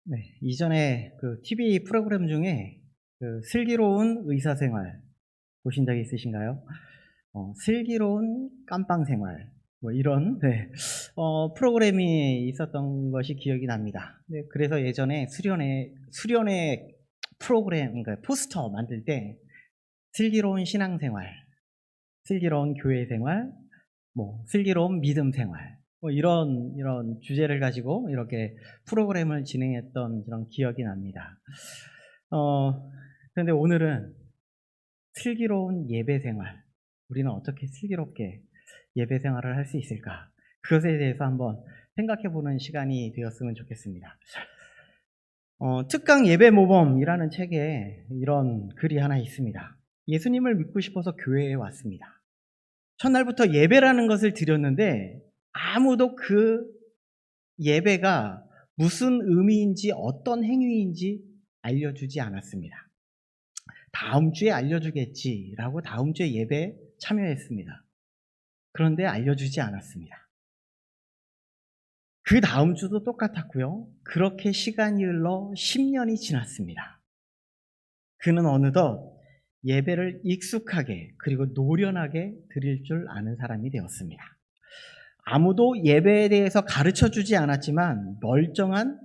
네, 이전에 그 TV 프로그램 중에 그 슬기로운 의사생활 보신 적 있으신가요? 슬기로운 깜빵생활 뭐 이런 프로그램이 있었던 것이 기억이 납니다. 네, 그래서 예전에 수련회 프로그램 그러니까 포스터 만들 때 슬기로운 신앙생활, 슬기로운 교회생활, 뭐 슬기로운 믿음생활 뭐 이런 주제를 가지고 이렇게 프로그램을 진행했던 그런 기억이 납니다. 그런데 오늘은 슬기로운 예배생활, 우리는 어떻게 슬기롭게 예배생활을 할 수 있을까? 그것에 대해서 한번 생각해보는 시간이 되었으면 좋겠습니다. 특강 예배모범이라는 책에 이런 글이 하나 있습니다. 예수님을 믿고 싶어서 교회에 왔습니다. 첫날부터 예배라는 것을 드렸는데 아무도 그 예배가 무슨 의미인지 어떤 행위인지 알려주지 않았습니다. 다음 주에 알려주겠지라고 다음 주에 예배에 참여했습니다. 그런데 알려주지 않았습니다. 그 다음 주도 똑같았고요. 그렇게 시간이 흘러 10년이 지났습니다. 그는 어느덧 예배를 익숙하게 그리고 노련하게 드릴 줄 아는 사람이 되었습니다. 아무도 예배에 대해서 가르쳐주지 않았지만 멀쩡한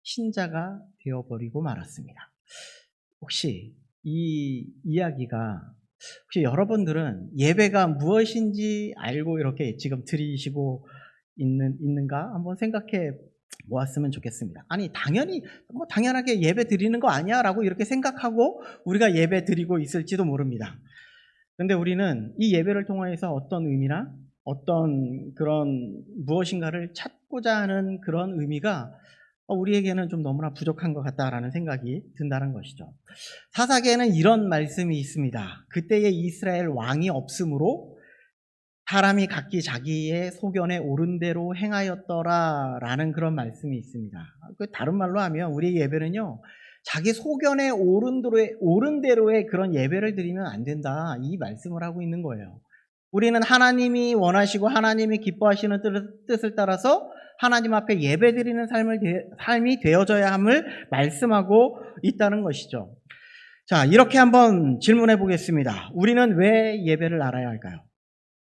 신자가 되어버리고 말았습니다. 혹시 이 이야기가 혹시 여러분들은 예배가 무엇인지 알고 이렇게 지금 드리시고 있는가 한번 생각해 보았으면 좋겠습니다. 아니 당연히 당연하게 예배 드리는 거 아니야 라고 이렇게 생각하고 우리가 예배 드리고 있을지도 모릅니다. 그런데 우리는 이 예배를 통해서 어떤 의미나 어떤 그런 무엇인가를 찾고자 하는 그런 의미가 우리에게는 좀 너무나 부족한 것 같다라는 생각이 든다는 것이죠. 사사기에는 이런 말씀이 있습니다. 그때의 이스라엘 왕이 없으므로 사람이 각기 자기의 소견에 옳은 대로 행하였더라라는 그런 말씀이 있습니다. 다른 말로 하면 우리의 예배는요, 자기 소견에 옳은 대로의 그런 예배를 드리면 안 된다, 이 말씀을 하고 있는 거예요. 우리는 하나님이 원하시고 하나님이 기뻐하시는 뜻을 따라서 하나님 앞에 예배드리는 삶이 되어져야 함을 말씀하고 있다는 것이죠. 자, 이렇게 한번 질문해 보겠습니다. 우리는 왜 예배를 알아야 할까요?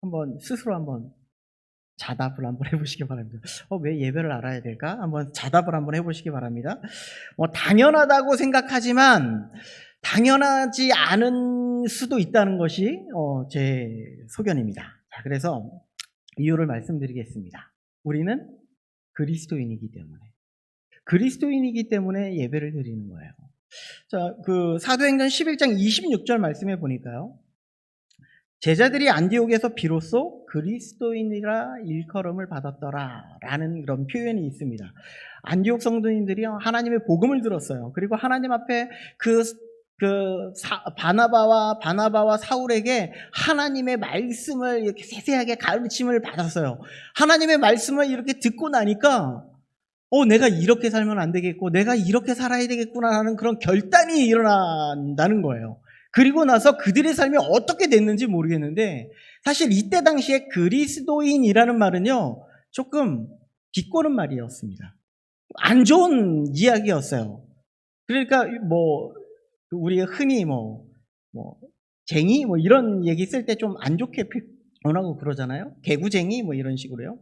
한번 스스로 한번 자답을 한번 해보시기 바랍니다. 왜 예배를 알아야 될까? 한번 자답을 한번 해보시기 바랍니다. 당연하다고 생각하지만 당연하지 않은 수도 있다는 것이 제 소견입니다. 자, 그래서 이유를 말씀드리겠습니다. 우리는 그리스도인이기 때문에 예배를 드리는 거예요. 자, 그 사도행전 11장 26절 말씀에 보니까요. 제자들이 안디옥에서 비로소 그리스도인이라 일컬음을 받았더라 라는 그런 표현이 있습니다. 안디옥 성도님들이 하나님의 복음을 들었어요. 그리고 하나님 앞에 바나바와 사울에게 하나님의 말씀을 이렇게 세세하게 가르침을 받았어요. 하나님의 말씀을 이렇게 듣고 나니까 내가 이렇게 살면 안 되겠고 내가 이렇게 살아야 되겠구나 하는 그런 결단이 일어난다는 거예요. 그리고 나서 그들의 삶이 어떻게 됐는지 모르겠는데 사실 이때 당시에 그리스도인이라는 말은요 조금 비꼬는 말이었습니다. 안 좋은 이야기였어요. 그러니까 우리가 흔히 쟁이 이런 얘기 쓸 때 좀 안 좋게 표현하고 그러잖아요. 개구쟁이 이런 식으로요.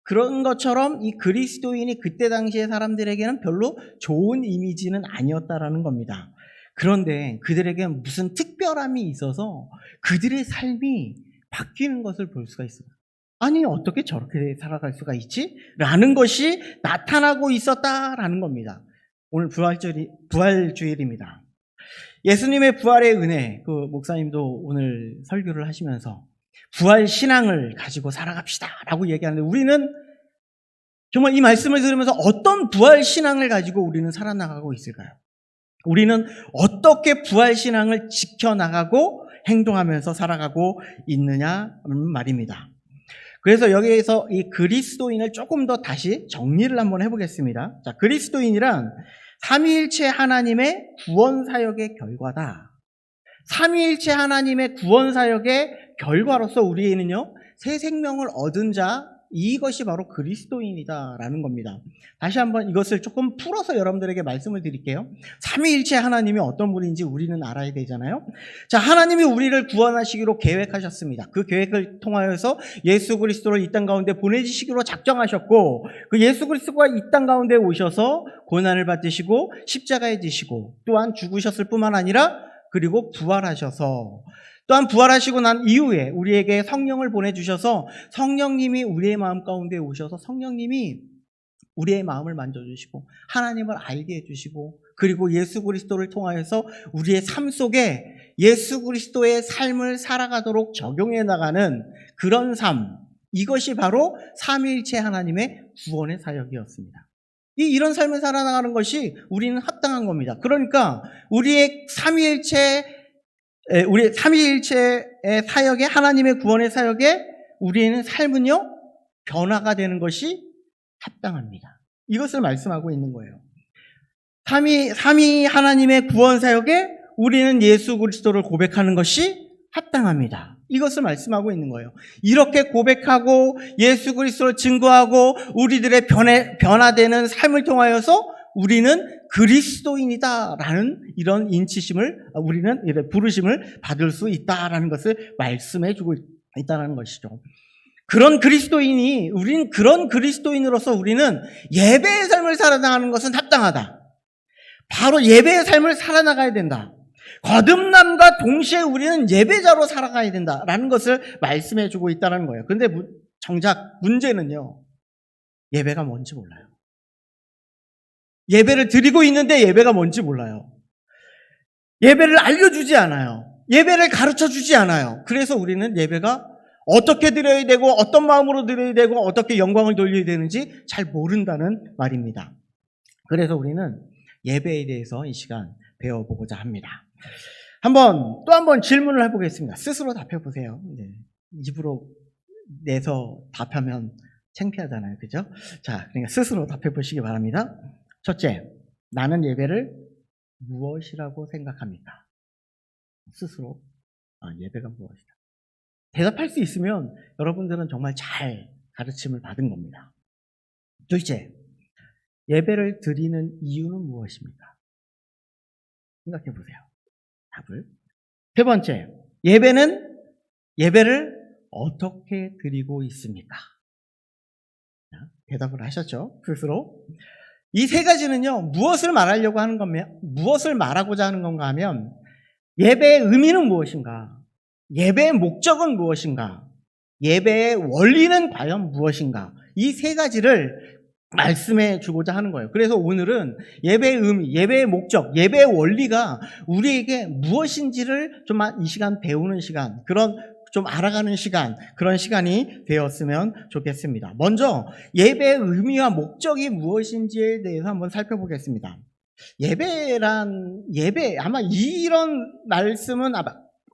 그런 것처럼 이 그리스도인이 그때 당시의 사람들에게는 별로 좋은 이미지는 아니었다라는 겁니다. 그런데 그들에게 무슨 특별함이 있어서 그들의 삶이 바뀌는 것을 볼 수가 있어요. 아니 어떻게 저렇게 살아갈 수가 있지? 라는 것이 나타나고 있었다라는 겁니다. 오늘 부활주일입니다. 예수님의 부활의 은혜, 그 목사님도 오늘 설교를 하시면서 부활 신앙을 가지고 살아갑시다 라고 얘기하는데 우리는 정말 이 말씀을 들으면서 어떤 부활 신앙을 가지고 우리는 살아나가고 있을까요? 우리는 어떻게 부활 신앙을 지켜나가고 행동하면서 살아가고 있느냐 말입니다. 그래서 여기에서 이 그리스도인을 조금 더 다시 정리를 한번 해보겠습니다. 자, 그리스도인이란 삼위일체 하나님의 구원 사역의 결과다. 삼위일체 하나님의 구원 사역의 결과로서 우리는요 새 생명을 얻은 자 이것이 바로 그리스도인이다라는 겁니다. 다시 한번 이것을 조금 풀어서 여러분들에게 말씀을 드릴게요. 삼위일체 하나님이 어떤 분인지 우리는 알아야 되잖아요. 자, 하나님이 우리를 구원하시기로 계획하셨습니다. 그 계획을 통하여서 예수 그리스도를 이 땅 가운데 보내주시기로 작정하셨고, 그 예수 그리스도가 이 땅 가운데 오셔서 고난을 받으시고 십자가에 지시고 또한 죽으셨을 뿐만 아니라 그리고 부활하셔서, 또한 부활하시고 난 이후에 우리에게 성령을 보내주셔서 성령님이 우리의 마음 가운데 오셔서 성령님이 우리의 마음을 만져주시고 하나님을 알게 해주시고, 그리고 예수 그리스도를 통하여서 우리의 삶 속에 예수 그리스도의 삶을 살아가도록 적용해 나가는 그런 삶, 이것이 바로 삼위일체 하나님의 구원의 사역이었습니다. 이런 삶을 살아나가는 것이 우리는 합당한 겁니다. 그러니까 우리의 삼위일체의 사역에, 하나님의 구원의 사역에 우리는 삶은요 변화가 되는 것이 합당합니다. 이것을 말씀하고 있는 거예요. 삼위 하나님의 구원 사역에 우리는 예수 그리스도를 고백하는 것이 합당합니다. 이것을 말씀하고 있는 거예요. 이렇게 고백하고 예수 그리스도를 증거하고 우리들의 변화되는 삶을 통하여서 우리는 그리스도인이다라는 이런 인치심을, 우리는 이런 부르심을 받을 수 있다라는 것을 말씀해 주고 있다는 것이죠. 그런 그리스도인이, 우리는 그런 그리스도인으로서 우리는 예배의 삶을 살아나가는 것은 합당하다. 바로 예배의 삶을 살아나가야 된다. 거듭남과 동시에 우리는 예배자로 살아가야 된다라는 것을 말씀해 주고 있다는 거예요. 그런데 정작 문제는요, 예배가 뭔지 몰라요. 예배를 드리고 있는데 예배가 뭔지 몰라요. 예배를 알려주지 않아요. 예배를 가르쳐주지 않아요. 그래서 우리는 예배가 어떻게 드려야 되고 어떤 마음으로 드려야 되고 어떻게 영광을 돌려야 되는지 잘 모른다는 말입니다. 그래서 우리는 예배에 대해서 이 시간 배워보고자 합니다. 또 한 번 질문을 해보겠습니다. 스스로 답해보세요. 네. 입으로 내서 답하면 창피하잖아요. 그죠? 자, 그러니까 스스로 답해보시기 바랍니다. 첫째, 나는 예배를 무엇이라고 생각합니까? 스스로. 예배가 무엇이다. 대답할 수 있으면 여러분들은 정말 잘 가르침을 받은 겁니다. 둘째, 예배를 드리는 이유는 무엇입니까? 생각해 보세요. 답을. 세 번째, 예배를 어떻게 드리고 있습니까? 대답을 하셨죠? 스스로. 이 세 가지는요, 무엇을 말하고자 하는 건가 하면, 예배의 의미는 무엇인가? 예배의 목적은 무엇인가? 예배의 원리는 과연 무엇인가? 이 세 가지를 말씀해 주고자 하는 거예요. 그래서 오늘은 예배의 의미, 예배의 목적, 예배의 원리가 우리에게 무엇인지를 좀 이 시간 배우는 시간, 좀 알아가는 시간, 그런 시간이 되었으면 좋겠습니다. 먼저 예배의 의미와 목적이 무엇인지에 대해서 한번 살펴보겠습니다. 예배, 아마 이런 말씀은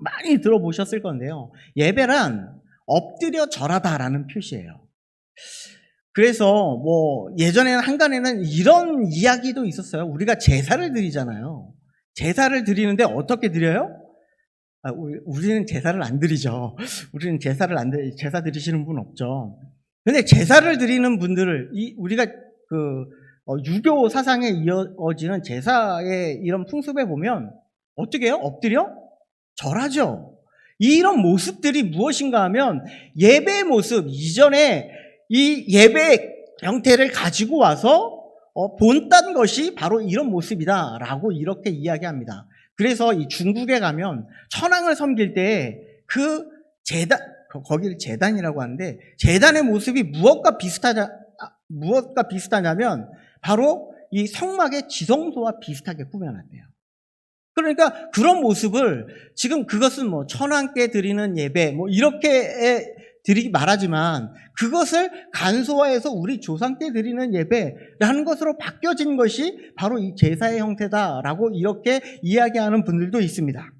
많이 들어보셨을 건데요. 예배란 엎드려 절하다라는 표시예요. 그래서 예전에는 한간에는 이런 이야기도 있었어요. 우리가 제사를 드리잖아요. 제사를 드리는데 어떻게 드려요? 우리는 제사를 안 드리죠. 우리는 제사 드리시는 분 없죠. 근데 제사를 드리는 분들을, 우리가 유교 사상에 이어지는 제사의 이런 풍습에 보면 어떻게 해요? 엎드려 절하죠. 이런 모습들이 무엇인가 하면 예배의 모습, 이전에 이 예배의 형태를 가지고 와서 본딴 것이 바로 이런 모습이다라고 이렇게 이야기합니다. 그래서 이 중국에 가면 천황을 섬길 때 거기를 제단이라고 하는데, 제단의 모습이 무엇과 비슷하냐면 바로 이 성막의 지성소와 비슷하게 꾸며놨대요. 그러니까 그런 모습을 지금 그것은 천황께 드리는 예배 이렇게 드리기 말하지만, 그것을 간소화해서 우리 조상께 드리는 예배라는 것으로 바뀌어진 것이 바로 이 제사의 형태다라고 이렇게 이야기하는 분들도 있습니다.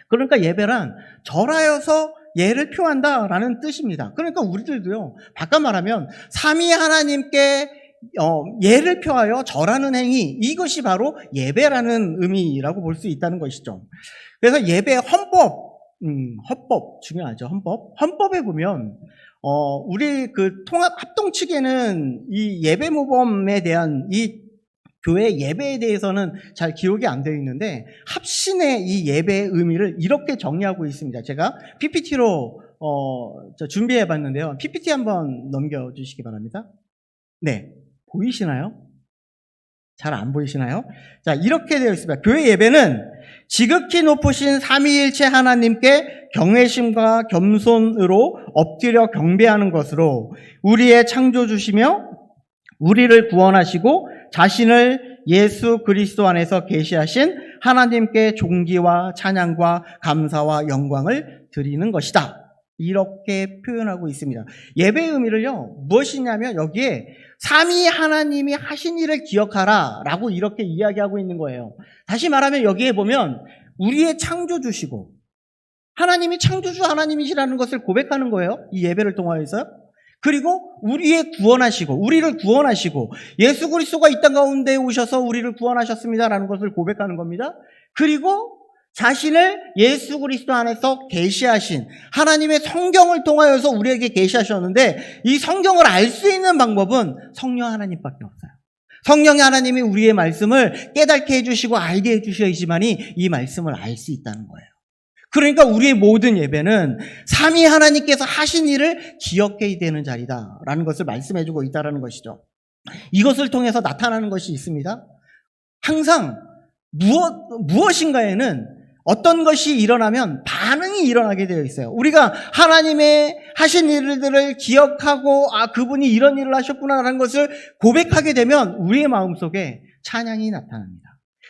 그러니까 예배란 절하여서 예를 표한다라는 뜻입니다. 그러니까 우리들도요, 바꿔 말하면 삼위 하나님께 예를 표하여 절하는 행위, 이것이 바로 예배라는 의미라고 볼 수 있다는 것이죠. 그래서 예배의 헌법, 헌법 중요하죠. 헌법에 보면 우리 그 통합 합동 측에는 이 예배 모범에 대한 이 교회 예배에 대해서는 잘 기록이 안 되어 있는데 합신의 이 예배의 의미를 이렇게 정리하고 있습니다. 제가 PPT로 준비해 봤는데요. PPT 한번 넘겨 주시기 바랍니다. 네. 보이시나요? 잘 안 보이시나요? 자, 이렇게 되어 있습니다. 교회 예배는 지극히 높으신 삼위일체 하나님께 경외심과 겸손으로 엎드려 경배하는 것으로 우리의 창조주시며 우리를 구원하시고 자신을 예수 그리스도 안에서 계시하신 하나님께 존귀와 찬양과 감사와 영광을 드리는 것이다. 이렇게 표현하고 있습니다. 예배의 의미를요, 무엇이냐면 여기에 삼위 하나님이 하신 일을 기억하라 라고 이렇게 이야기하고 있는 거예요. 다시 말하면 여기에 보면 우리의 창조주시고 하나님이 창조주 하나님이시라는 것을 고백하는 거예요. 이 예배를 통하여서. 그리고 우리의 우리를 구원하시고 예수 그리스도가 이 땅 가운데 오셔서 우리를 구원하셨습니다라는 것을 고백하는 겁니다. 그리고 자신을 예수 그리스도 안에서 계시하신 하나님의 성경을 통하여서 우리에게 계시하셨는데 이 성경을 알 수 있는 방법은 성령 하나님밖에 없어요. 성령의 하나님이 우리의 말씀을 깨닫게 해주시고 알게 해주셔야지만이 이 말씀을 알 수 있다는 거예요. 그러니까 우리의 모든 예배는 삼위 하나님께서 하신 일을 기억해야 되는 자리다라는 것을 말씀해주고 있다는 것이죠. 이것을 통해서 나타나는 것이 있습니다. 항상 무엇인가에는 어떤 것이 일어나면 반응이 일어나게 되어 있어요. 우리가 하나님의 하신 일들을 기억하고 그분이 이런 일을 하셨구나라는 것을 고백하게 되면 우리의 마음속에 찬양이 나타납니다.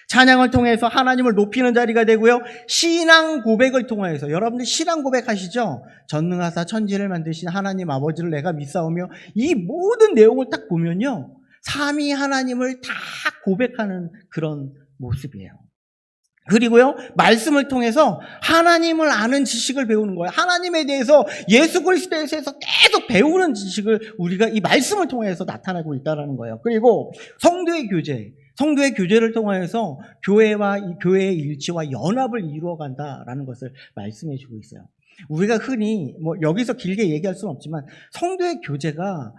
찬양을 통해서 하나님을 높이는 자리가 되고요. 신앙 고백을 통해서 여러분들 신앙 고백하시죠? 전능하사 천지를 만드신 하나님 아버지를 내가 믿사오며 이 모든 내용을 딱 보면요. 삼위 하나님을 다 고백하는 그런 모습이에요. 그리고요, 말씀을 통해서 하나님을 아는 지식을 배우는 거예요. 하나님에 대해서 예수 그리스도에 대해서 계속 배우는 지식을 우리가 이 말씀을 통해서 나타나고 있다는 거예요. 그리고 성도의 교제를 통해서 교회와 이 교회의 일치와 연합을 이루어간다라는 것을 말씀해 주고 있어요. 우리가 흔히 여기서 길게 얘기할 수는 없지만 성도의 교제가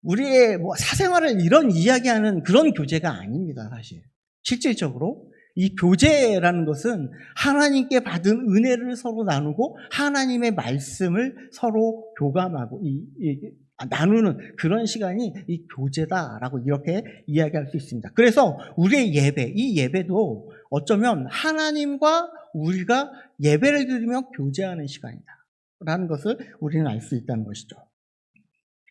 우리의 사생활을 이런 이야기하는 그런 교제가 아닙니다, 사실. 실질적으로 이 교제라는 것은 하나님께 받은 은혜를 서로 나누고 하나님의 말씀을 서로 교감하고 나누는 그런 시간이 이 교제다라고 이렇게 이야기할 수 있습니다. 그래서 우리의 이 예배도 어쩌면 하나님과 우리가 예배를 드리며 교제하는 시간이다라는 것을 우리는 알 수 있다는 것이죠.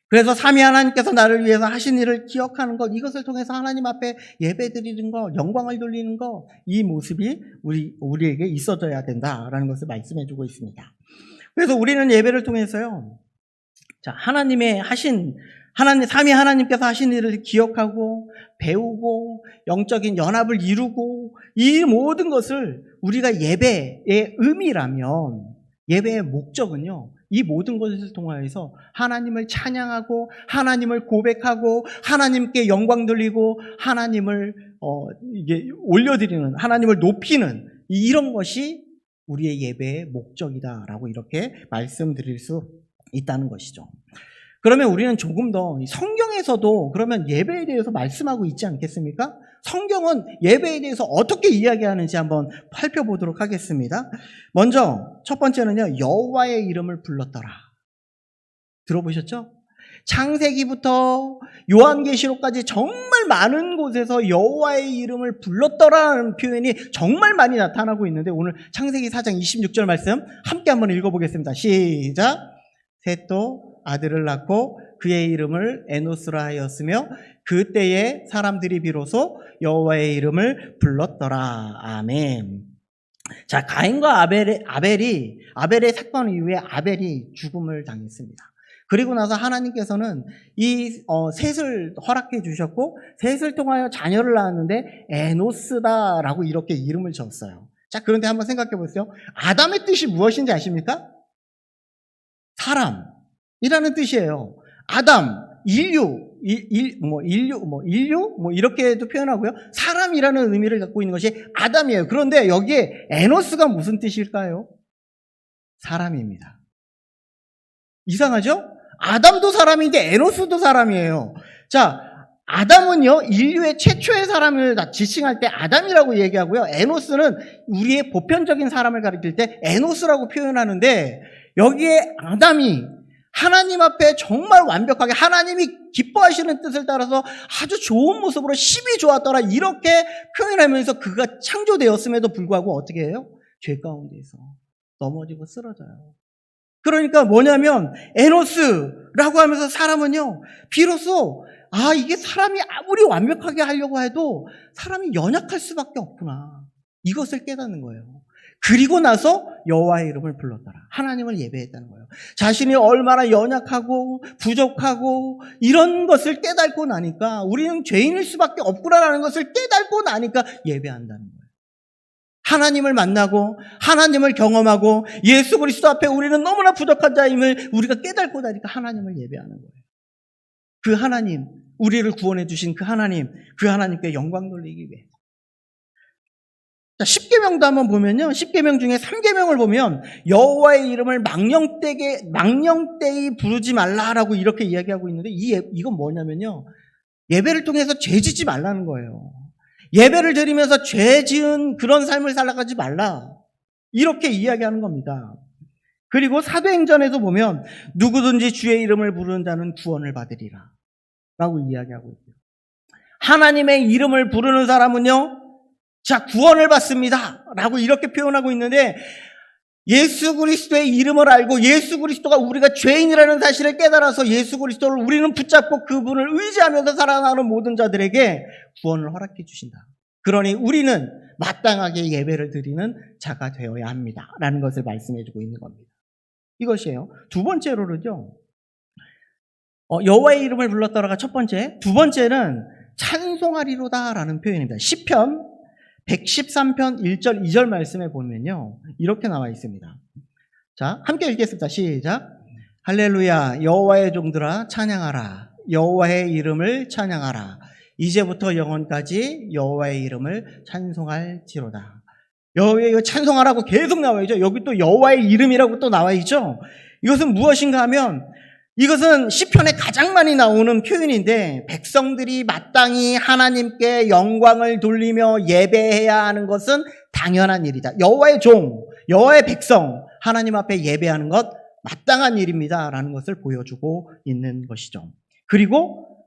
그래서 삼위 하나님께서 나를 위해서 하신 일을 기억하는 것, 이것을 통해서 하나님 앞에 예배 드리는 것, 영광을 돌리는 것, 이 모습이 우리에게 있어져야 된다라는 것을 말씀해 주고 있습니다. 그래서 우리는 예배를 통해서요, 삼위 하나님께서 하신 일을 기억하고 배우고 영적인 연합을 이루고 이 모든 것을 우리가 예배의 의미라면 예배의 목적은요, 이 모든 것을 통하여서 하나님을 찬양하고 하나님을 고백하고 하나님께 영광 돌리고 하나님을 올려드리는, 하나님을 높이는 이런 것이 우리의 예배의 목적이다라고 이렇게 말씀드릴 수 있다는 것이죠. 그러면 우리는 조금 더 성경에서도 그러면 예배에 대해서 말씀하고 있지 않겠습니까? 성경은 예배에 대해서 어떻게 이야기하는지 한번 살펴보도록 하겠습니다. 먼저 첫 번째는요, 여호와의 이름을 불렀더라. 들어보셨죠? 창세기부터 요한계시록까지 정말 많은 곳에서 여호와의 이름을 불렀더라는 표현이 정말 많이 나타나고 있는데 오늘 창세기 4장 26절 말씀 함께 한번 읽어보겠습니다. 시작. 셋도 아들을 낳고 그의 이름을 에노스라 하였으며 그때에 사람들이 비로소 여호와의 이름을 불렀더라. 아멘. 자, 가인과 아벨의 사건 이후에 아벨이 죽음을 당했습니다. 그리고 나서 하나님께서는 이 셋을 허락해 주셨고 셋을 통하여 자녀를 낳았는데 에노스다라고 이렇게 이름을 지었어요. 자, 그런데 한번 생각해 보세요. 아담의 뜻이 무엇인지 아십니까? 사람이라는 뜻이에요. 아담, 인류 이렇게도 표현하고요. 사람이라는 의미를 갖고 있는 것이 아담이에요. 그런데 여기에 에노스가 무슨 뜻일까요? 사람입니다. 이상하죠? 아담도 사람인데 에노스도 사람이에요. 자, 아담은요, 인류의 최초의 사람을 지칭할 때 아담이라고 얘기하고요. 에노스는 우리의 보편적인 사람을 가리킬 때 에노스라고 표현하는데, 여기에 아담이 하나님 앞에 정말 완벽하게 하나님이 기뻐하시는 뜻을 따라서 아주 좋은 모습으로 심히 좋았더라, 이렇게 표현하면서 그가 창조되었음에도 불구하고 어떻게 해요? 죄 가운데에서 넘어지고 쓰러져요. 그러니까 뭐냐면 에노스라고 하면서 사람은요, 비로소 이게 사람이 아무리 완벽하게 하려고 해도 사람이 연약할 수밖에 없구나, 이것을 깨닫는 거예요. 그리고 나서 여호와의 이름을 불렀더라, 하나님을 예배했다는 거예요. 자신이 얼마나 연약하고 부족하고 이런 것을 깨닫고 나니까, 우리는 죄인일 수밖에 없구나라는 것을 깨닫고 나니까 예배한다는 거예요. 하나님을 만나고 하나님을 경험하고 예수 그리스도 앞에 우리는 너무나 부족한 자임을 우리가 깨닫고 나니까 하나님을 예배하는 거예요. 그 하나님, 우리를 구원해 주신 그 하나님께 영광 돌리기 위해. 자, 10계명도 한번 보면요, 10계명 중에 3계명을 보면 여호와의 이름을 망령되이 부르지 말라라고 이렇게 이야기하고 있는데, 이건 뭐냐면요, 예배를 통해서 죄 짓지 말라는 거예요. 예배를 드리면서 죄 지은 그런 삶을 살아가지 말라, 이렇게 이야기하는 겁니다. 그리고 사도행전에도 보면 누구든지 주의 이름을 부르는 자는 구원을 받으리라 라고 이야기하고 있어요. 하나님의 이름을 부르는 사람은요, 자, 구원을 받습니다 라고 이렇게 표현하고 있는데, 예수 그리스도의 이름을 알고 예수 그리스도가 우리가 죄인이라는 사실을 깨달아서 예수 그리스도를 우리는 붙잡고 그분을 의지하면서 살아가는 모든 자들에게 구원을 허락해 주신다. 그러니 우리는 마땅하게 예배를 드리는 자가 되어야 합니다 라는 것을 말씀해 주고 있는 겁니다. 이것이에요. 두 번째로는요, 여호와의 이름을 불렀더라가 첫 번째, 두 번째는 찬송하리로다 라는 표현입니다. 시편 113편 1절 2절 말씀에 보면요, 이렇게 나와 있습니다. 자, 함께 읽겠습니다. 시작. 할렐루야, 여호와의 종들아 찬양하라, 여호와의 이름을 찬양하라, 이제부터 영원까지 여호와의 이름을 찬송할지로다. 여호와의 찬송하라고 계속 나와 있죠. 여기 또 여호와의 이름이라고 또 나와 있죠. 이것은 무엇인가 하면, 이것은 시편에 가장 많이 나오는 표현인데, 백성들이 마땅히 하나님께 영광을 돌리며 예배해야 하는 것은 당연한 일이다. 여호와의 종, 여호와의 백성, 하나님 앞에 예배하는 것 마땅한 일입니다 라는 것을 보여주고 있는 것이죠. 그리고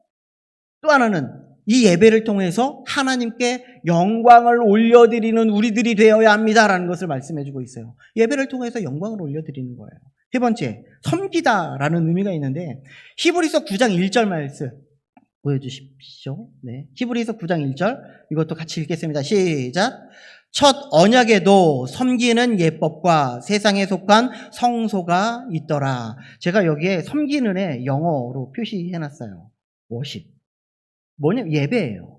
또 하나는 이 예배를 통해서 하나님께 영광을 올려드리는 우리들이 되어야 합니다라는 것을 말씀해주고 있어요. 예배를 통해서 영광을 올려드리는 거예요. 세 번째, 섬기다라는 의미가 있는데, 히브리서 9장 1절 말씀 보여주십시오. 네, 히브리서 9장 1절 이것도 같이 읽겠습니다. 시작. 첫 언약에도 섬기는 예법과 세상에 속한 성소가 있더라. 제가 여기에 섬기는에 영어로 표시해놨어요. 워십. 뭐냐면 예배예요.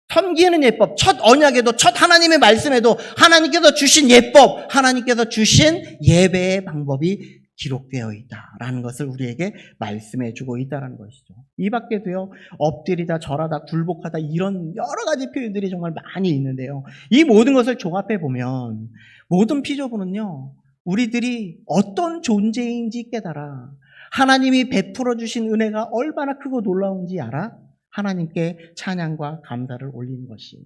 섬기는 예법, 첫 언약에도, 첫 하나님의 말씀에도 하나님께서 주신 예법, 하나님께서 주신 예배의 방법이 기록되어 있다라는 것을 우리에게 말씀해 주고 있다는 것이죠. 이 밖에도요, 엎드리다, 절하다, 굴복하다, 이런 여러 가지 표현들이 정말 많이 있는데요, 이 모든 것을 종합해 보면 모든 피조물은요, 우리들이 어떤 존재인지 깨달아. 하나님이 베풀어 주신 은혜가 얼마나 크고 놀라운지 알아? 하나님께 찬양과 감사를 올리는 것이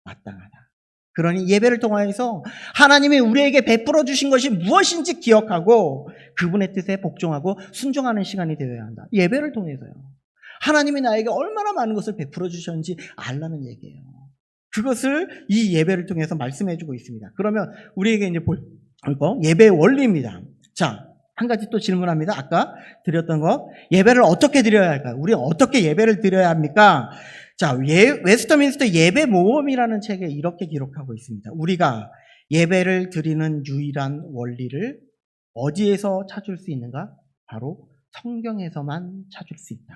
마땅하다. 그러니 예배를 통하여서 하나님이 우리에게 베풀어 주신 것이 무엇인지 기억하고 그분의 뜻에 복종하고 순종하는 시간이 되어야 한다. 예배를 통해서요. 하나님이 나에게 얼마나 많은 것을 베풀어 주셨는지 알라는 얘기예요. 그것을 이 예배를 통해서 말씀해 주고 있습니다. 그러면 우리에게 이제 볼 거, 예배의 원리입니다. 자, 한 가지 또 질문합니다. 아까 드렸던 거, 예배를 어떻게 드려야 할까요? 우리가 어떻게 예배를 드려야 합니까? 자, 웨스터민스터 예배 모험이라는 책에 이렇게 기록하고 있습니다. 우리가 예배를 드리는 유일한 원리를 어디에서 찾을 수 있는가? 바로 성경에서만 찾을 수 있다.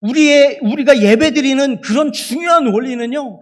우리가 예배 드리는 그런 중요한 원리는요,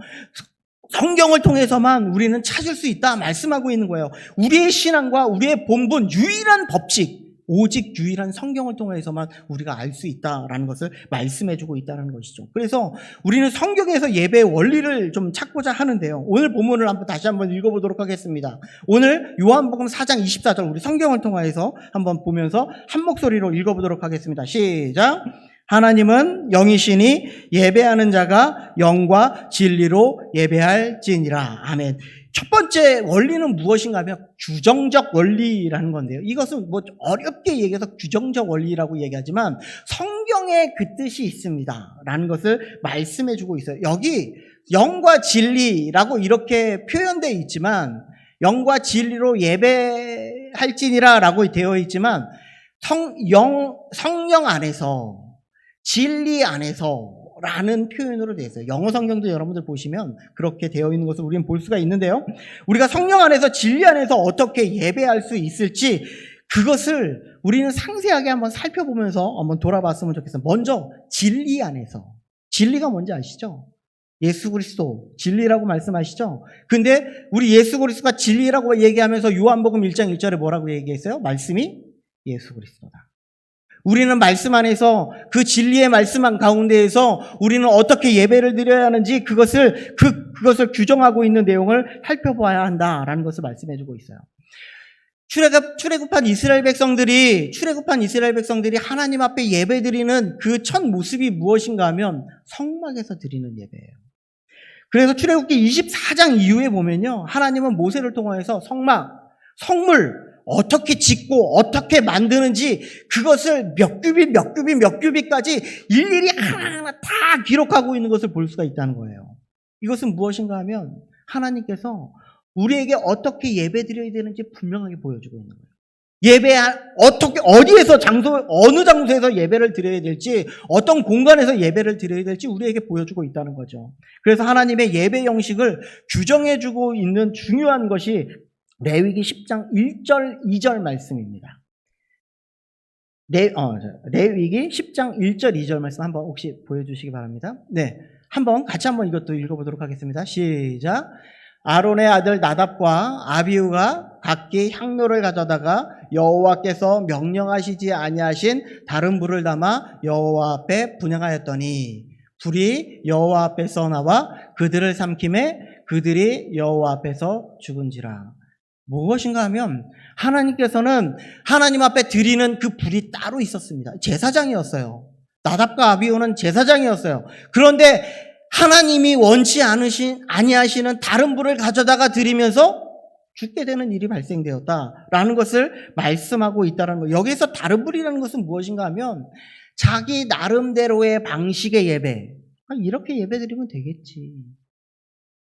성경을 통해서만 우리는 찾을 수 있다 말씀하고 있는 거예요. 우리의 신앙과 우리의 본분, 유일한 법칙, 오직 유일한 성경을 통해서만 우리가 알 수 있다라는 것을 말씀해주고 있다는 것이죠. 그래서 우리는 성경에서 예배의 원리를 좀 찾고자 하는데요. 오늘 본문을 다시 한번 읽어보도록 하겠습니다. 오늘 요한복음 4장 24절 우리 성경을 통해서 한번 보면서 한 목소리로 읽어보도록 하겠습니다. 시작. 하나님은 영이시니 예배하는 자가 영과 진리로 예배할지니라. 아멘. 첫 번째 원리는 무엇인가 하면 규정적 원리라는 건데요. 이것은 뭐 어렵게 얘기해서 규정적 원리라고 얘기하지만 성경에 그 뜻이 있습니다. 라는 것을 말씀해 주고 있어요. 여기 영과 진리라고 이렇게 표현되어 있지만 영과 진리로 예배할지니라 라고 되어 있지만 성령 안에서 진리 안에서 라는 표현으로 되어 있어요. 영어 성경도 여러분들 보시면 그렇게 되어 있는 것을 우리는 볼 수가 있는데요. 우리가 성령 안에서 진리 안에서 어떻게 예배할 수 있을지 그것을 우리는 상세하게 한번 살펴보면서 한번 돌아봤으면 좋겠어요. 먼저 진리 안에서. 진리가 뭔지 아시죠? 예수 그리스도 진리라고 말씀하시죠? 근데 우리 예수 그리스도가 진리라고 얘기하면서 요한복음 1장 1절에 뭐라고 얘기했어요? 말씀이 예수 그리스도다. 우리는 말씀 안에서 그 진리의 말씀 가운데에서 우리는 어떻게 예배를 드려야 하는지 그것을 규정하고 있는 내용을 살펴봐야 한다라는 것을 말씀해주고 있어요. 출애굽한 이스라엘 백성들이 하나님 앞에 예배드리는 그 첫 모습이 무엇인가 하면 성막에서 드리는 예배예요. 그래서 출애굽기 24장 이후에 보면요, 하나님은 모세를 통해서 성물 어떻게 짓고 어떻게 만드는지 그것을 몇 규빗까지 일일이 하나하나 다 기록하고 있는 것을 볼 수가 있다는 거예요. 이것은 무엇인가 하면 하나님께서 우리에게 어떻게 예배드려야 되는지 분명하게 보여주고 있는 거예요. 어느 장소에서 예배를 드려야 될지, 어떤 공간에서 예배를 드려야 될지 우리에게 보여주고 있다는 거죠. 그래서 하나님의 예배 형식을 규정해주고 있는 중요한 것이 레위기 10장 1절 2절 말씀입니다. 레위기 10장 1절 2절 말씀 한번 혹시 보여주시기 바랍니다. 네, 같이 한번 이것도 읽어보도록 하겠습니다. 시작. 아론의 아들 나답과 아비후가 각기 향로를 가져다가 여호와께서 명령하시지 아니하신 다른 불을 담아 여호와 앞에 분향하였더니 불이 여호와 앞에서 나와 그들을 삼킴에 그들이 여호와 앞에서 죽은지라. 무엇인가 하면 하나님께서는 하나님 앞에 드리는 그 불이 따로 있었습니다. 제사장이었어요. 나답과 아비후는 제사장이었어요. 그런데 하나님이 원치 아니하시는 다른 불을 가져다가 드리면서 죽게 되는 일이 발생되었다라는 것을 말씀하고 있다는 거예요. 여기서 다른 불이라는 것은 무엇인가 하면 자기 나름대로의 방식의 예배. 이렇게 예배 드리면 되겠지.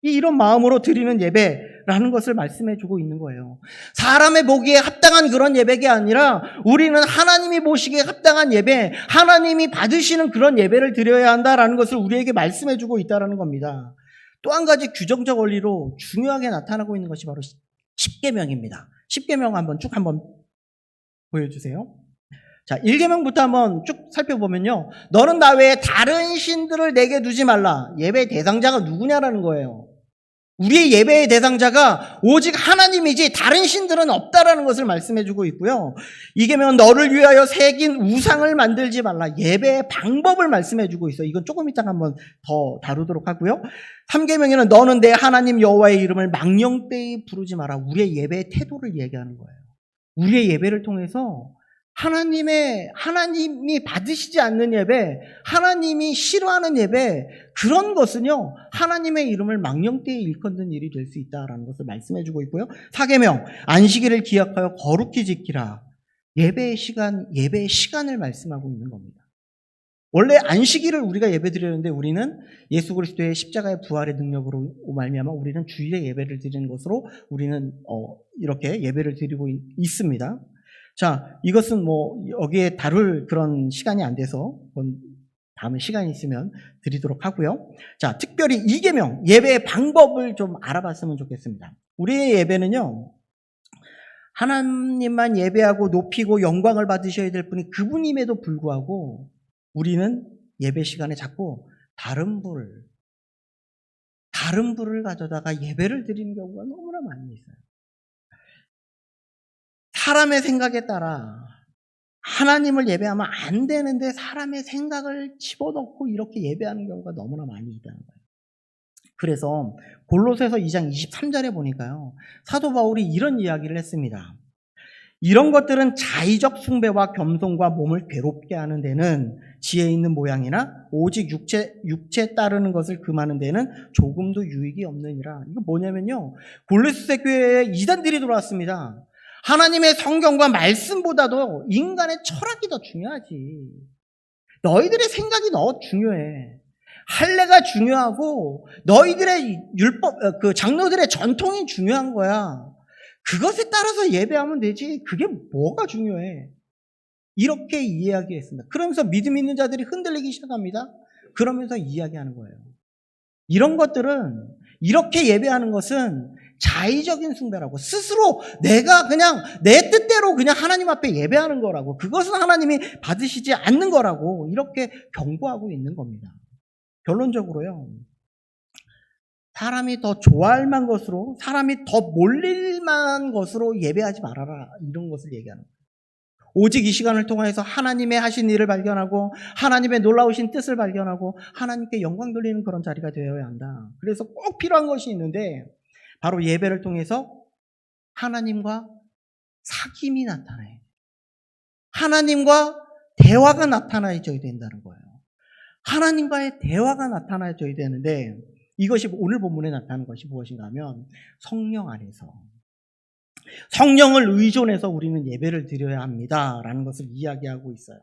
이런 마음으로 드리는 예배라는 것을 말씀해주고 있는 거예요. 사람의 보기에 합당한 그런 예배가 아니라 우리는 하나님이 보시기에 합당한 예배, 하나님이 받으시는 그런 예배를 드려야 한다라는 것을 우리에게 말씀해주고 있다는 겁니다. 또 한 가지 규정적 원리로 중요하게 나타나고 있는 것이 바로 십계명입니다. 십계명 한번 보여주세요. 자, 1계명부터 한번 쭉 살펴보면요. 너는 나 외에 다른 신들을 내게 두지 말라. 예배의 대상자가 누구냐라는 거예요. 우리의 예배의 대상자가 오직 하나님이지 다른 신들은 없다라는 것을 말씀해주고 있고요. 2계명은 너를 위하여 새긴 우상을 만들지 말라. 예배의 방법을 말씀해주고 있어요. 이건 조금 이따가 한번 더 다루도록 하고요. 3계명에는 너는 내 하나님 여호와의 이름을 망령되이 부르지 마라. 우리의 예배의 태도를 얘기하는 거예요. 우리의 예배를 통해서 하나님이 받으시지 않는 예배, 하나님이 싫어하는 예배, 그런 것은요, 하나님의 이름을 망령되이 일컫는 일이 될 수 있다라는 것을 말씀해주고 있고요. 4계명, 안식일을 기약하여 거룩히 지키라. 예배의 시간을 말씀하고 있는 겁니다. 원래 안식일을 우리가 예배드리는데 우리는 예수 그리스도의 십자가의 부활의 능력으로 말미암아 우리는 주일에 예배를 드리는 것으로 우리는 이렇게 예배를 드리고 있습니다. 자, 이것은 여기에 다룰 그런 시간이 안 돼서 다음에 시간이 있으면 드리도록 하고요. 자, 특별히 2계명, 예배의 방법을 좀 알아봤으면 좋겠습니다. 우리의 예배는요, 하나님만 예배하고 높이고 영광을 받으셔야 될 분이 그분임에도 불구하고 우리는 예배 시간에 자꾸 다른 불을 가져다가 예배를 드리는 경우가 너무나 많이 있어요. 사람의 생각에 따라 하나님을 예배하면 안 되는데 사람의 생각을 집어넣고 이렇게 예배하는 경우가 너무나 많이 있다는 거예요. 그래서 골로새서 2장 23절에 보니까요, 사도 바울이 이런 이야기를 했습니다. 이런 것들은 자의적 숭배와 겸손과 몸을 괴롭게 하는 데는 지혜 있는 모양이나 오직 육체에 따르는 것을 금하는 데는 조금도 유익이 없느니라. 이거 뭐냐면요, 골로새 교회에 이단들이 들어왔습니다. 하나님의 성경과 말씀보다도 인간의 철학이 더 중요하지. 너희들의 생각이 더 중요해. 할례가 중요하고 너희들의 율법, 그 장로들의 전통이 중요한 거야. 그것에 따라서 예배하면 되지. 그게 뭐가 중요해? 이렇게 이야기했습니다. 그러면서 믿음 있는 자들이 흔들리기 시작합니다. 그러면서 이야기하는 거예요. 이런 것들은, 이렇게 예배하는 것은 자의적인 숭배라고, 스스로 내가 그냥 내 뜻대로 그냥 하나님 앞에 예배하는 거라고, 그것은 하나님이 받으시지 않는 거라고 이렇게 경고하고 있는 겁니다. 결론적으로요, 사람이 더 좋아할 만한 것으로, 사람이 더 몰릴 만한 것으로 예배하지 말아라, 이런 것을 얘기하는 거예요. 오직 이 시간을 통해서 하나님의 하신 일을 발견하고 하나님의 놀라우신 뜻을 발견하고 하나님께 영광 돌리는 그런 자리가 되어야 한다. 그래서 꼭 필요한 것이 있는데, 바로 예배를 통해서 하나님과 사귐이 나타나요. 하나님과 대화가 나타나줘야 된다는 거예요. 하나님과의 대화가 나타나줘야 되는데, 이것이 오늘 본문에 나타나는 것이 무엇인가 하면 성령 안에서, 성령을 의존해서 우리는 예배를 드려야 합니다라는 것을 이야기하고 있어요.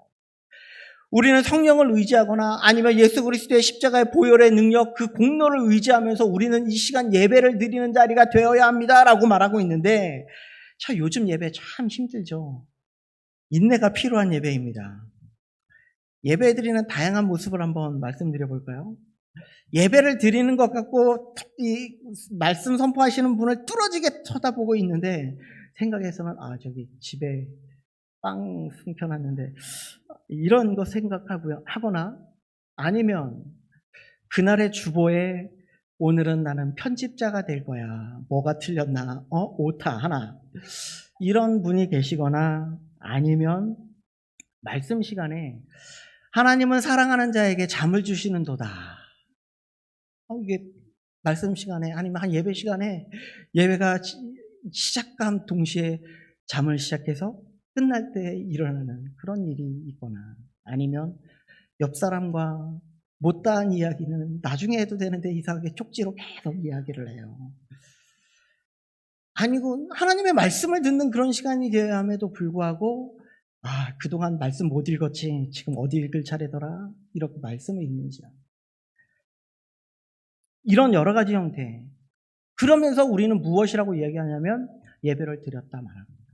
우리는 성령을 의지하거나 아니면 예수 그리스도의 십자가의 보혈의 능력, 그 공로를 의지하면서 우리는 이 시간 예배를 드리는 자리가 되어야 합니다라고 말하고 있는데, 참 요즘 예배 참 힘들죠. 인내가 필요한 예배입니다. 예배 드리는 다양한 모습을 한번 말씀드려 볼까요? 예배를 드리는 것 같고 이 말씀 선포하시는 분을 뚫어지게 쳐다보고 있는데, 생각해서는 저기 집에 빵 숨겨놨는데 이런 거 생각하고요, 하거나 아니면 그날의 주보에 오늘은 나는 편집자가 될 거야, 뭐가 틀렸나, 오타 하나, 이런 분이 계시거나, 아니면 말씀 시간에 하나님은 사랑하는 자에게 잠을 주시는도다, 이게 말씀 시간에 아니면 한 예배 시간에 예배가 시작감 동시에 잠을 시작해서 끝날 때 일어나는 그런 일이 있거나, 아니면 옆 사람과 못다한 이야기는 나중에 해도 되는데 이상하게 쪽지로 계속 이야기를 해요. 아니고 하나님의 말씀을 듣는 그런 시간이 되어야 함에도 불구하고 그동안 말씀 못 읽었지, 지금 어디 읽을 차례더라, 이렇게 말씀을 읽는지, 이런 여러 가지 형태. 그러면서 우리는 무엇이라고 이야기하냐면 예배를 드렸다 말합니다.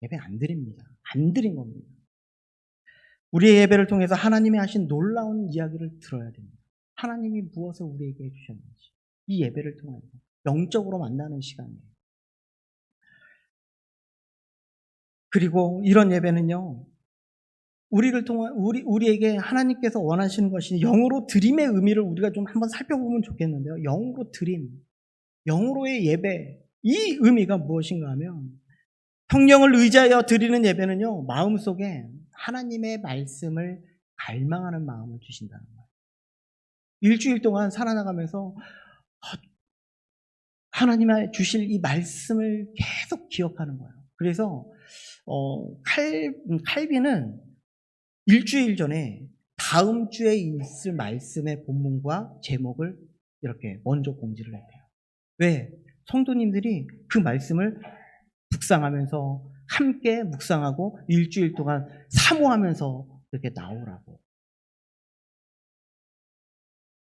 예배 안 드립니다. 안 드린 겁니다. 우리의 예배를 통해서 하나님이 하신 놀라운 이야기를 들어야 됩니다. 하나님이 무엇을 우리에게 해주셨는지, 이 예배를 통해서 영적으로 만나는 시간이에요. 그리고 이런 예배는요, 우리를 통한 우리에게 하나님께서 원하시는 것이 영으로 드림의 의미를 우리가 좀 한번 살펴보면 좋겠는데요. 영으로 드림, 영으로의 예배, 이 의미가 무엇인가 하면, 성령을 의지하여 드리는 예배는요, 마음속에 하나님의 말씀을 갈망하는 마음을 주신다는 거예요. 일주일 동안 살아나가면서 하나님의 주실 이 말씀을 계속 기억하는 거예요. 그래서 칼빈은 일주일 전에 다음 주에 있을 말씀의 본문과 제목을 이렇게 먼저 공지를 했대요. 왜? 성도님들이 그 말씀을 묵상하면서 함께 묵상하고 일주일 동안 사모하면서 이렇게 나오라고.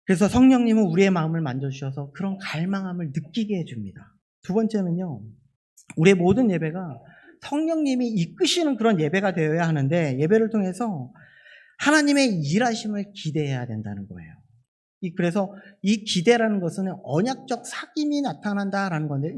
그래서 성령님은 우리의 마음을 만져주셔서 그런 갈망함을 느끼게 해줍니다. 두 번째는요, 우리의 모든 예배가 성령님이 이끄시는 그런 예배가 되어야 하는데, 예배를 통해서 하나님의 일하심을 기대해야 된다는 거예요. 그래서 이 기대라는 것은 언약적 사귐이 나타난다라는 건데,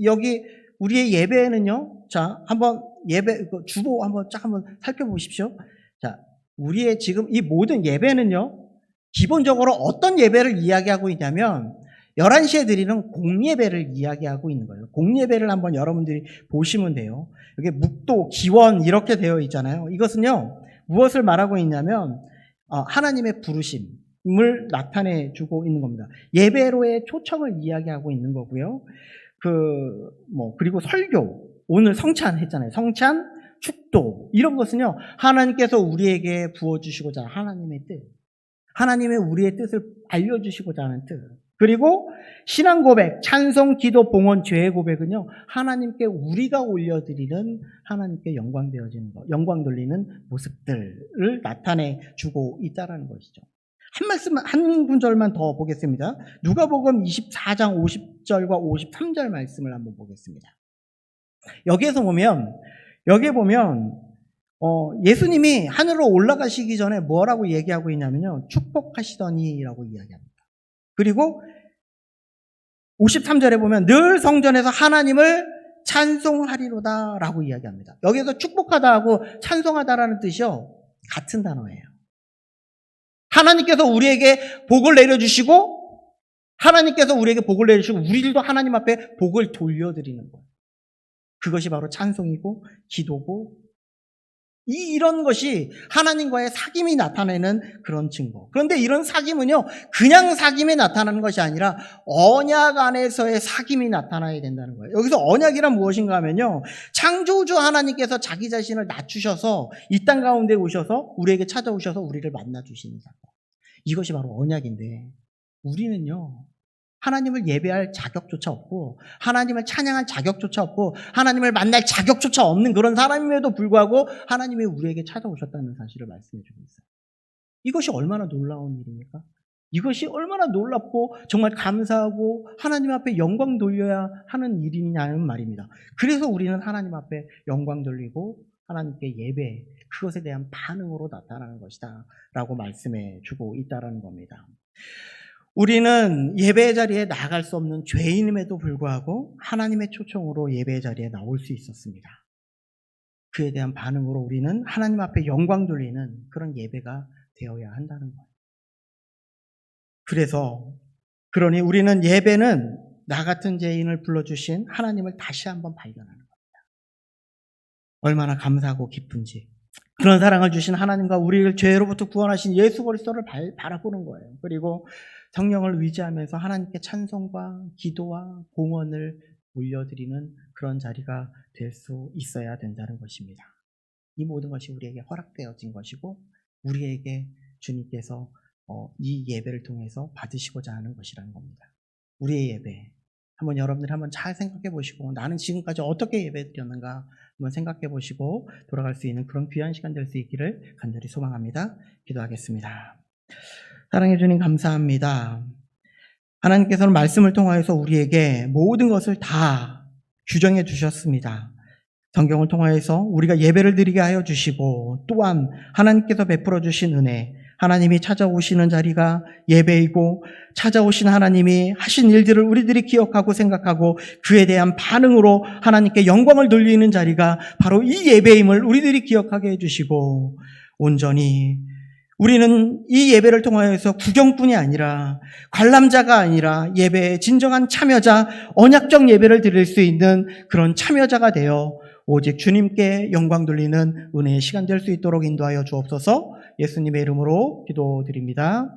여기 우리의 예배는요, 자, 한번 예배 주보 한번 쫙 한번 살펴보십시오. 자, 우리의 지금 이 모든 예배는요, 기본적으로 어떤 예배를 이야기하고 있냐면, 11시에 드리는 공예배를 이야기하고 있는 거예요. 공예배를 한번 여러분들이 보시면 돼요. 여기 묵도, 기원 이렇게 되어 있잖아요. 이것은요, 무엇을 말하고 있냐면 하나님의 부르심을 나타내 주고 있는 겁니다. 예배로의 초청을 이야기하고 있는 거고요. 그리고 설교, 오늘 성찬 했잖아요. 성찬, 축도 이런 것은요, 하나님께서 우리에게 부어주시고자 하는 하나님의 뜻, 하나님의 우리의 뜻을 알려주시고자 하는 뜻. 그리고 신앙 고백, 찬송, 기도, 봉헌, 죄의 고백은요, 하나님께 우리가 올려드리는 하나님께 영광 되어지는 것, 영광 돌리는 모습들을 나타내 주고 있다는 것이죠. 한 구절만 더 보겠습니다. 누가복음 24장 50절과 53절 말씀을 한번 보겠습니다. 여기에 보면 예수님이 하늘로 올라가시기 전에 뭐라고 얘기하고 있냐면요, 축복하시더니라고 이야기합니다. 그리고 53절에 보면 늘 성전에서 하나님을 찬송하리로다 라고 이야기합니다. 여기서 축복하다 하고 찬송하다라는 뜻이요, 같은 단어예요. 하나님께서 우리에게 복을 내려주시고, 우리들도 하나님 앞에 복을 돌려드리는 거예요. 그것이 바로 찬송이고 기도고, 이런 것이 하나님과의 사귐이 나타내는 그런 증거. 그런데 이런 사귐은요, 그냥 사귐이 나타나는 것이 아니라 언약 안에서의 사귐이 나타나야 된다는 거예요. 여기서 언약이란 무엇인가 하면요, 창조주 하나님께서 자기 자신을 낮추셔서 이 땅 가운데 오셔서 우리에게 찾아오셔서 우리를 만나주시는 사건. 이것이 바로 언약인데, 우리는요, 하나님을 예배할 자격조차 없고, 하나님을 찬양할 자격조차 없고, 하나님을 만날 자격조차 없는 그런 사람임에도 불구하고 하나님이 우리에게 찾아오셨다는 사실을 말씀해 주고 있어요. 이것이 얼마나 놀라운 일입니까? 이것이 얼마나 놀랍고 정말 감사하고 하나님 앞에 영광 돌려야 하는 일이냐는 말입니다. 그래서 우리는 하나님 앞에 영광 돌리고 하나님께 예배, 그것에 대한 반응으로 나타나는 것이다 라고 말씀해 주고 있다는 겁니다. 우리는 예배 자리에 나갈 수 없는 죄인임에도 불구하고 하나님의 초청으로 예배 자리에 나올 수 있었습니다. 그에 대한 반응으로 우리는 하나님 앞에 영광 돌리는 그런 예배가 되어야 한다는 거예요. 그러니 우리는 예배는 나 같은 죄인을 불러주신 하나님을 다시 한번 발견하는 겁니다. 얼마나 감사하고 기쁜지. 그런 사랑을 주신 하나님과 우리를 죄로부터 구원하신 예수 그리스도를 바라보는 거예요. 그리고 성령을 의지하면서 하나님께 찬송과 기도와 봉헌을 올려드리는 그런 자리가 될 수 있어야 된다는 것입니다. 이 모든 것이 우리에게 허락되어진 것이고, 우리에게 주님께서 이 예배를 통해서 받으시고자 하는 것이라는 겁니다. 우리의 예배, 여러분들이 한번 잘 생각해 보시고, 나는 지금까지 어떻게 예배 드렸는가 한번 생각해 보시고 돌아갈 수 있는 그런 귀한 시간 될 수 있기를 간절히 소망합니다. 기도하겠습니다. 사랑해 주님 감사합니다. 하나님께서는 말씀을 통하여서 우리에게 모든 것을 다 규정해 주셨습니다. 성경을 통하여서 우리가 예배를 드리게 하여 주시고, 또한 하나님께서 베풀어 주신 은혜, 하나님이 찾아오시는 자리가 예배이고, 찾아오신 하나님이 하신 일들을 우리들이 기억하고 생각하고 그에 대한 반응으로 하나님께 영광을 돌리는 자리가 바로 이 예배임을 우리들이 기억하게 해주시고, 온전히 우리는 이 예배를 통하여서 구경꾼이 아니라, 관람자가 아니라 예배의 진정한 참여자, 언약적 예배를 드릴 수 있는 그런 참여자가 되어 오직 주님께 영광 돌리는 은혜의 시간 될 수 있도록 인도하여 주옵소서. 예수님의 이름으로 기도드립니다.